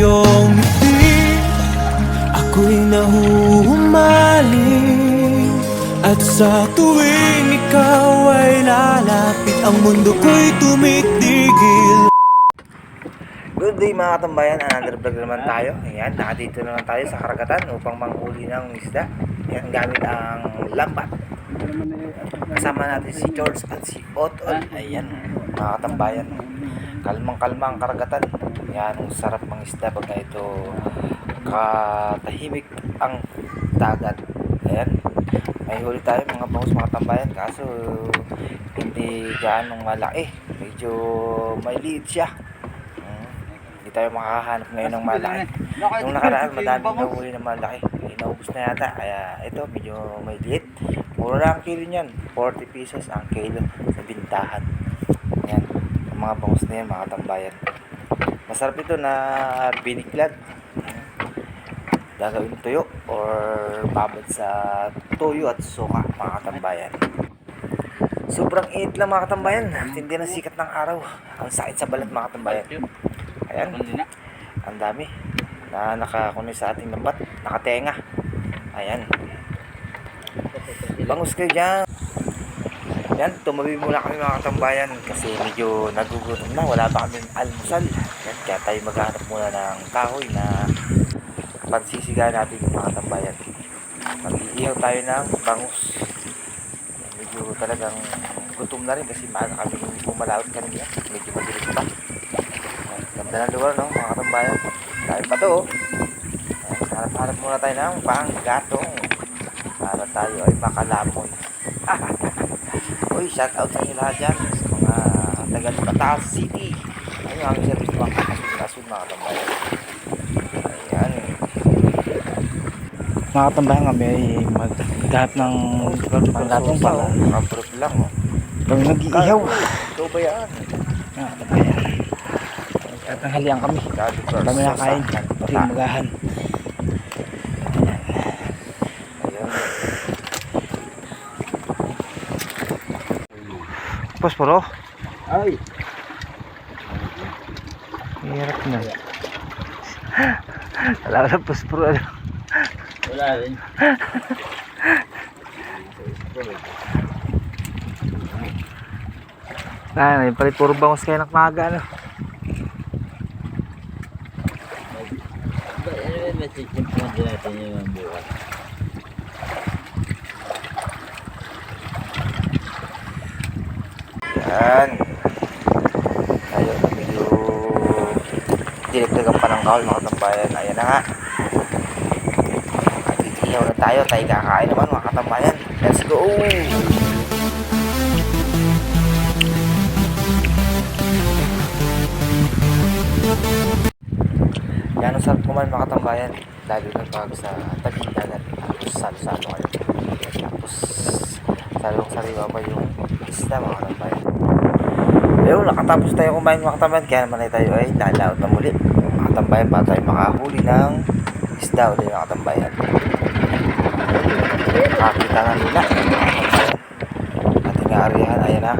iyong ngiti, ako'y nahuhumaling. At sa tuwing ikaw ay lalapit, ang mundo ko'y tumitigil. Good day mga katambayan, another vlog naman tayo. Ayan, nakadito naman tayo sa karagatan upang manghuli ng isda. Ayan, gamit ang lambat. Kasama natin si George at si Otol. Ayan, mga katambayan, kalmang-kalmang karagatan. Ayan, ang sarap ng isda pag ito katahimik ang dagat. Ayan, may huli tayo mga bangus mga katambayan, kaso hindi gaanong malaki. Medyo may liit siya. Hindi tayo makakahanap ngayon ng malaki. Nung nakaraan, madami nahuli ng malaki. Inaubos na yata. Kaya ito, medyo may liit. Mura lang ang kilo niyan. 40 pesos ang kilo sa bintahan. Yan. Ang mga bangus na yan, mga tambayan. Masarap ito na biniklad. Gagawin tuyo or babad sa tuyo at suka, mga katambayan. Sobrang init lang mga katambayan. Hindi na sikat ng araw. Ang sakit sa balat mga katambayan. Ayan, ang dami na nakakunin sa ating lambat, nakatenga. Ayan, bangus kayo dyan. Yan, tumabi muna kami mga katambayan kasi medyo nagugutom na, wala pa kami almusal. Yan, kaya tayo maghanap muna ng kahoy na pansisiga natin mga katambayan. Mag-iihaw tayo ng bangus. Medyo talagang gutom na rin kasi maaga kami pumalawit kanina, medyo madilig pa. Ganda ng lugar, no, mga katambayan. Dahil pa to, oh. Hanap muna tayo ng panggatong para tayo ay makalamon. Uy, shout out sa inyo lahat dyan sa mga taga Bataan City. Ayun, ang service mga kasunod mga katambayan. Ayan, mga katambayan kami ay maghanap ng panggatong pala. Kamprot lang, oh. Kami nag-iihaw. Ito ba yan? Mga katambayan, at nanghalian kami. Kami nakain. Pati magahan. Posporo? Ay! Hirap na. Wala na posporo. Wala rin. Ay, palit puro bangus kayo ng maga, no? Masisimpan din natin yung bukas. Yan. Ayun, medyo diligdagan pa ng kaul mga katambayan. Ayan na nga. Titiyaw na tayo. Tayo kakain naman mga katambayan. Let's go! Yan ang sarap kumain mga katambayan, lalo na pag sa tabing dagat. Tapos salo-salo kayo. Tapos salong sariwa pa yung isda mga katambayan. Ayun, nakatapos tayo kumain mga katambayan, kaya naman tayo ay lalaot na muli mga katambayan para tayo makahuli ng isda ulit mga katambayan. Nakakita na nila ating aarihan. Ayan na.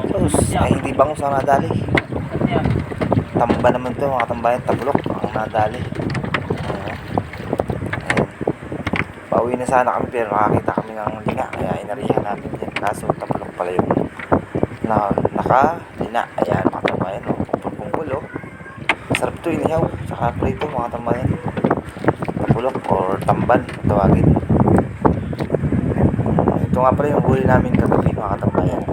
Sus, ay hindi bangus ang nadali. Tamba naman to mga katambayan, tabulok ang nadali. Ayan. Pauwi na sana kami pero nakakita kami ng linga kaya inarihan namin yan. Kaso tabulok pala yung naka-lina. Ayan mga katambayan, kumpul-kumpul, oh. Masarap ito inihaw tsaka prito mga katambayan. Tabulok or tamban tawagin. Ito nga pala yung huli namin kagabi mga katambayan.